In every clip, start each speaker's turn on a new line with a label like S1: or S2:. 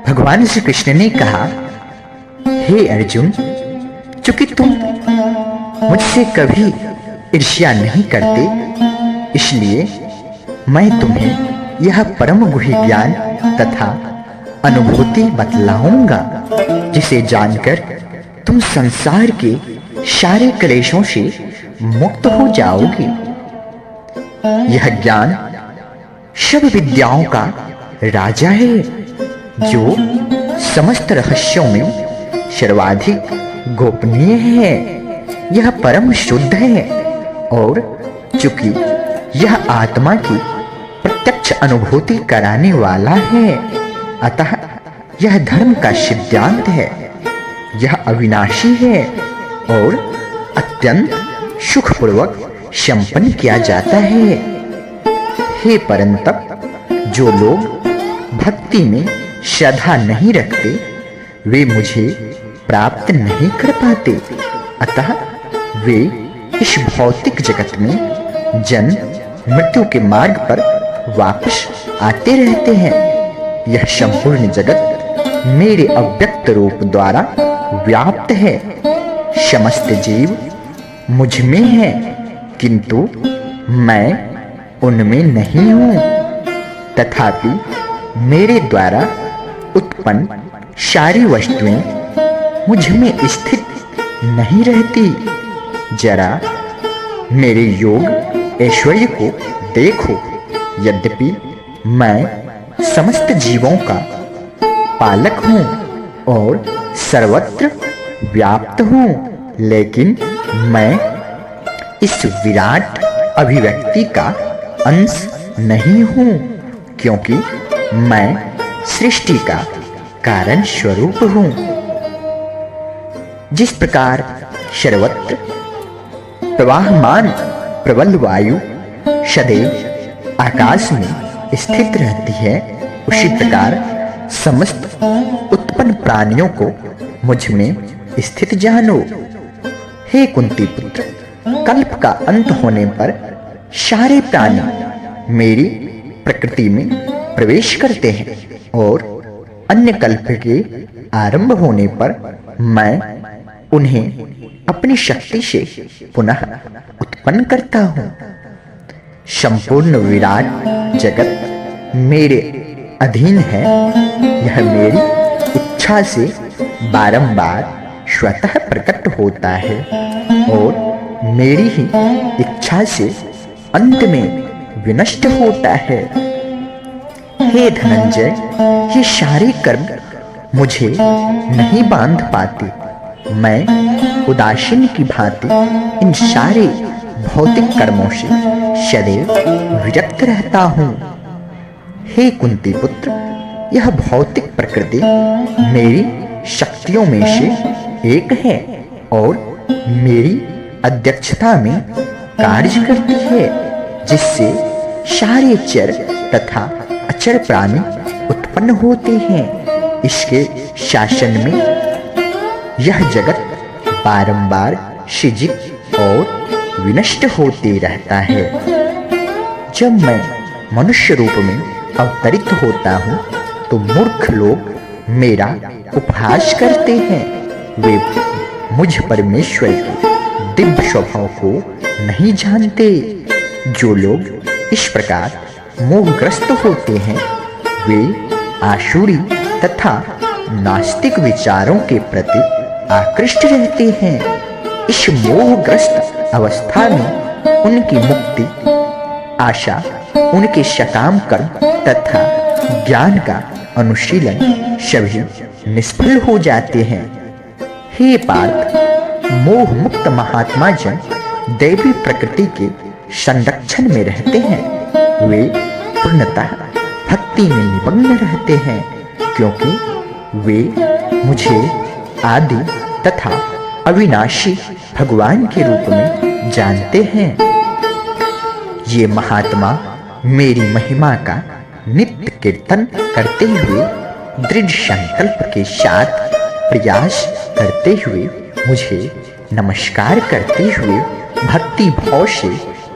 S1: भगवान श्री कृष्ण ने कहा, हे अर्जुन, चूंकि तुम मुझसे कभी ईर्ष्या नहीं करते, इसलिए मैं तुम्हें यह परम गुह्य ज्ञान तथा अनुभूति बतलाऊंगा, जिसे जानकर तुम संसार के सारे क्लेशों से मुक्त हो जाओगे। यह ज्ञान सब विद्याओं का राजा है, जो समस्त रहस्यों में सर्वाधिक गोपनीय है। यह परम शुद्ध है और चूंकि यह आत्मा की प्रत्यक्ष अनुभूति कराने वाला है, अतः यह धर्म का सिद्धांत है। यह अविनाशी है और अत्यंत सुखपूर्वक संपन्न किया जाता है। हे परंतप, जो लोग भक्ति में श्रद्धा नहीं रखते, वे मुझे प्राप्त नहीं कर पाते, अतः वे इस भौतिक जगत में जन्म मृत्यु के मार्ग पर वापस आते रहते हैं। यह संपूर्ण जगत मेरे अव्यक्त रूप द्वारा व्याप्त है। समस्त जीव मुझ में है, किंतु मैं उनमें नहीं हूं। तथापि मेरे द्वारा उत्पन्न सारी वस्तुएं मुझ में स्थित नहीं रहती। जरा मेरे योग ऐश्वर्य को देखो। यद्यपि मैं समस्त जीवों का पालक हूं और सर्वत्र व्याप्त हूं, लेकिन मैं इस विराट अभिव्यक्ति का अंश नहीं हूं, क्योंकि मैं सृष्टि का कारण स्वरूप हूं। जिस प्रकार सर्वत्र प्रवाहमान प्रबल वायु सदैव आकाश में स्थित रहती है, उसी प्रकार समस्त उत्पन्न प्राणियों को मुझ में स्थित जानो। हे कुंती पुत्र, कल्प का अंत होने पर सारे प्राणी मेरी प्रकृति में प्रवेश करते हैं और अन्य कल्प के आरंभ होने पर मैं उन्हें अपनी शक्ति से पुनः उत्पन्न करता हूं। संपूर्ण विराट जगत मेरे अधीन है। यह मेरी इच्छा से बारंबार स्वतः प्रकट होता है और मेरी ही इच्छा से अंत में विनष्ट होता है। हे धनंजय, ये सारे कर्म मुझे नहीं बांध पाते। मैं उदासीन की भांति इन सारे भौतिक कर्मों से सदैव विरक्त रहता हूँ। हे कुंती पुत्र, यह भौतिक प्रकृति मेरी शक्तियों में से एक है और मेरी अध्यक्षता में कार्य करती है, जिससे सारे चर तथा अचर प्राणी उत्पन्न होते हैं। इसके शासन में यह जगत बारंबार सृजित और विनष्ट होते रहता है। जब मैं मनुष्य रूप में अवतरित होता हूँ तो मूर्ख लोग मेरा उपहास करते हैं। वे मुझ परमेश्वर के दिव्य स्वभाव को नहीं जानते। जो लोग इस प्रकार मोहग्रस्त होते हैं, वे आसुरी तथा नास्तिक विचारों के प्रति आकृष्ट रहते हैं। इस मोहग्रस्त अवस्था में उनकी मुक्ति आशा उनके सकाम कर्म तथा ज्ञान का अनुशीलन सभी निष्फल हो जाते हैं। हे पार्थ, मोह मुक्त महात्मा जन दैवी प्रकृति के संरक्षण में रहते हैं। वे पूर्णतः भक्ति में निमग्न रहते हैं, क्योंकि वे मुझे आदि तथा अविनाशी भगवान के रूप में जानते हैं। ये महात्मा मेरी महिमा का नित्य कीर्तन करते हुए दृढ़ संकल्प के साथ प्रयास करते हुए मुझे नमस्कार करते हुए भक्ति भाव से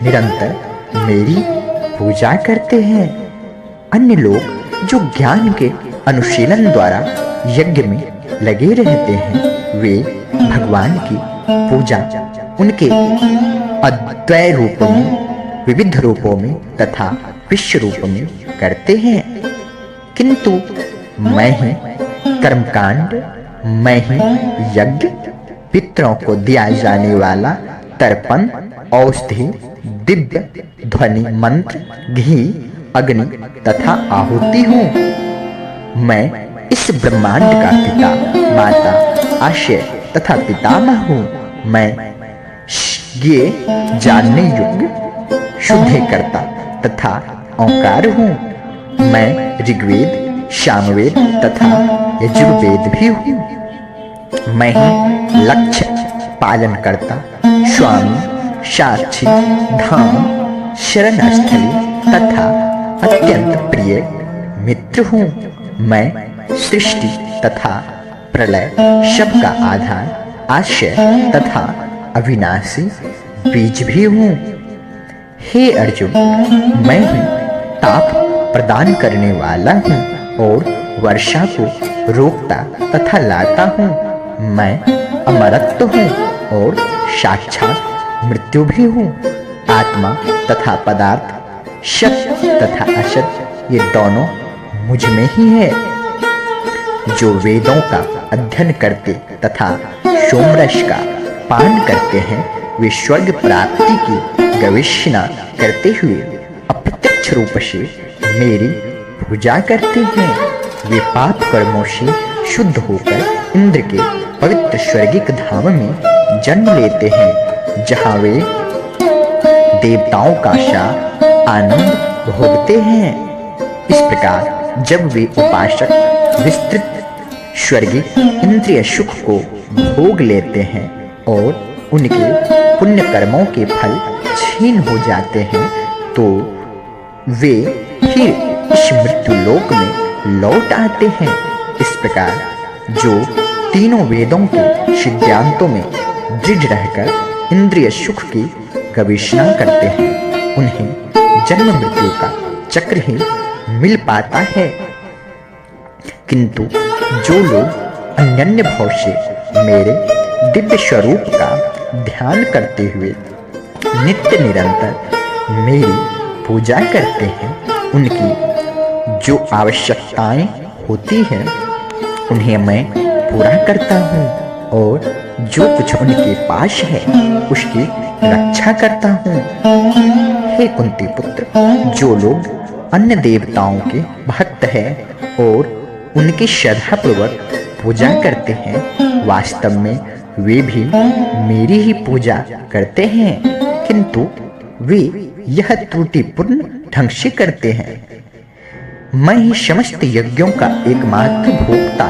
S1: निरंतर मेरी पूजा करते हैं। अन्य लोग जो ज्ञान के अनुशीलन द्वारा यज्ञ में लगे रहते हैं, वे भगवान की पूजा उनके अद्वय रूप में, विविध रूपों में तथा विश्व रूप में करते हैं। किंतु मैं ही कर्मकांड, मैं ही यज्ञ, पितरों को दिया जाने वाला तर्पण, औषधि, दिव्य ध्वनि, मंत्र, घी, अग्नि तथा आहुति हूँ। मैं इस ब्रह्मांड का पिता, माता, आशय तथा पितामह हूँ। मैं ये जानने योग्य शुद्धिकर्ता तथा ओंकार हूँ। मैं ऋग्वेद, सामवेद तथा यजुर्वेद भी हूँ। मैं ही लक्ष्य पालन करता, स्वामी, साक्षी, धाम, शरणस्थली तथा अत्यंत प्रिय मित्र हूँ। मैं सृष्टि तथा प्रलय सबका आधार, आशय तथा अविनाशी बीज भी हूँ। हे अर्जुन, मैं ही ताप प्रदान करने वाला हूँ और वर्षा को रोकता तथा लाता हूँ। मैं अमरत्व हूँ और साक्षात मृत्यु भी हूँ। आत्मा तथा पदार्थ, सत्य तथा असत, ये दोनों मुझ में ही है। जो वेदों का अध्ययन करते तथा सोमरस का पान करते हैं, वे स्वर्ग प्राप्ति की गवेषणा करते हुए अप्रत्यक्ष रूप से मेरी पूजा करते हैं। वे पाप कर्मों से शुद्ध होकर इंद्र के पवित्र स्वर्गिक धाम में जन्म लेते हैं, जहाँ वे देवताओं का सा आनंद भोगते हैं। इस प्रकार जब वे उपासक विस्तृत स्वर्गिक इंद्रिय सुख को भोग लेते हैं और उनके पुण्य कर्मों के फल छीन हो जाते हैं, तो वे फिर इस मृत्यु लोक में लौट आते हैं। इस प्रकार जो तीनों वेदों के सिद्धांतों में दृढ़ रहकर इंद्रिय सुख की गवेषणा करते हैं, उन्हें जन्म मृत्यु का चक्र ही मिल पाता है। किंतु जो लोग अनन्य भाव से मेरे दिव्य स्वरूप का ध्यान करते हुए नित्य निरंतर मेरी पूजा करते हैं, उनकी जो आवश्यकताएं होती हैं उन्हें मैं पूरा करता हूँ और जो कुछ उनके पास है उसकी रक्षा करता हूँ। हे कुंती पुत्र, जो लोग अन्य देवताओं के भक्त हैं और उनकी श्रद्धापूर्वक पूजा करते हैं, वास्तव में वे भी मेरी ही पूजा करते हैं, किंतु वे यह त्रुटिपूर्ण ढंग से करते हैं। मैं ही समस्त यज्ञों का एकमात्र भोक्ता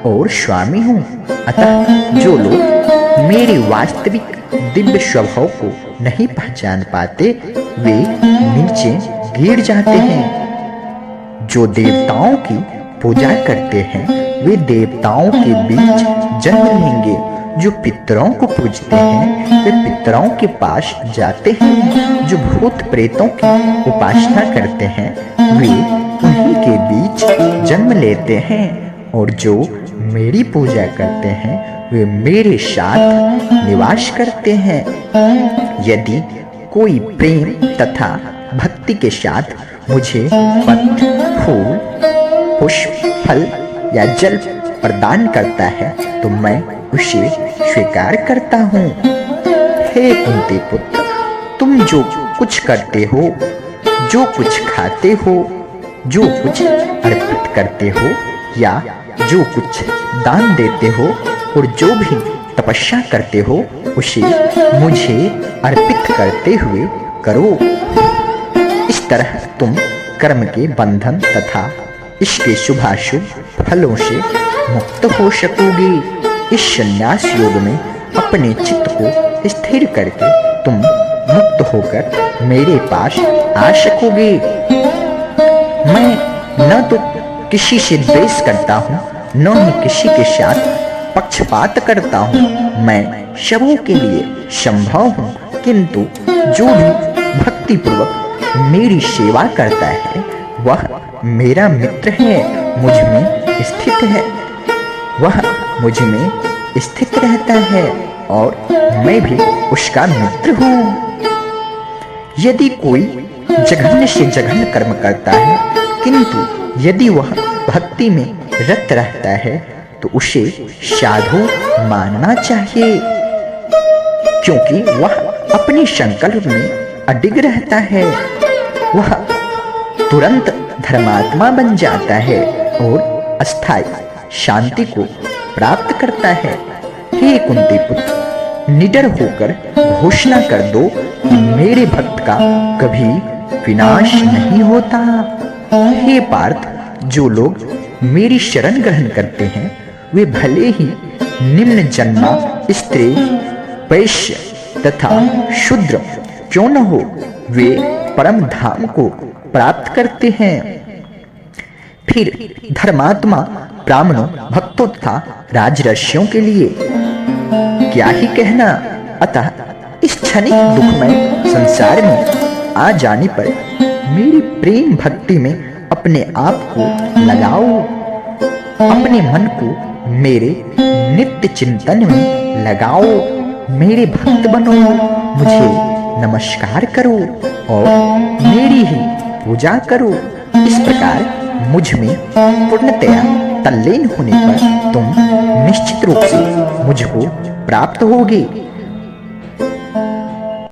S1: और स्वामी हूँ। अतः जो लोग मेरे वास्तविक दिव्य स्वभाव को नहीं पहचान पाते, वे नीचे गिर जाते हैं। जो देवताओं की पूजा करते हैं, वे देवताओं के बीच जन्म लेंगे। जो पितरों को पूजते हैं, वे पितरों के पास जाते हैं। जो भूत प्रेतों की उपासना करते हैं, वे उन्हीं के बीच जन्म लेते हैं। और जो मेरी पूजा करते हैं, वे मेरे साथ निवास करते हैं। यदि कोई प्रेम तथा भक्ति के साथ मुझे पत्र, फूल, पुष्प, फल या जल प्रदान करता है, तो मैं उसे स्वीकार करता हूँ। हे कुंती पुत्र, तुम जो कुछ करते हो, जो कुछ खाते हो, जो कुछ अर्पित करते हो या जो कुछ दान देते हो और जो भी तपस्या करते हो, उसे मुझे अर्पित करते हुए करो। इस तरह तुम कर्म के बंधन तथा इसके शुभाशुभ फलों से मुक्त हो सकोगे। इस संन्यास योग में अपने चित्त को स्थिर करके तुम मुक्त होकर मेरे पास आ सकोगे। मैं न तो किसी से द्वेष करता हूँ, न ही किसी के साथ पक्षपात करता हूँ। मैं सबों के लिए संभव हूँ, किंतु जो भी भक्ति पूर्वक मेरी सेवा करता है, वह मेरा मित्र है मुझ में स्थित है, वह मुझ में स्थित रहता है और मैं भी उसका मित्र हूँ। यदि कोई जघन्य से जघन्य कर्म करता है, किंतु यदि वह भक्ति में रत रहता है तो उसे साधु मानना चाहिए, क्योंकि वह अपने संकल्प में अडिग रहता है। वह तुरंत धर्मात्मा बन जाता है और अस्थायी शांति को प्राप्त करता है। हे कुंती पुत्र, निडर होकर घोषणा कर दो कि मेरे भक्त का कभी विनाश नहीं होता। हे पार्थ, जो लोग मेरी शरण ग्रहण करते हैं वे भले ही निम्न जन्मा स्त्री, वैश्य तथा शूद्र क्यों न हो, वे परम धाम को प्राप्त करते हैं। फिर धर्मात्मा ब्राह्मणों, भक्तों तथा राजर्षियों के लिए क्या ही कहना। अतः इस क्षणिक दुखमय संसार में आ जाने पर मेरी प्रेम भक्ति में अपने आप को लगाओ, अपने मन को मेरे नित्य चिंतन में लगाओ, मेरे भक्त बनो, मुझे नमस्कार करो और मेरी ही पूजा करो। इस प्रकार मुझ में पूर्णतया तल्लीन होने पर तुम निश्चित रूप से मुझको प्राप्त होगे।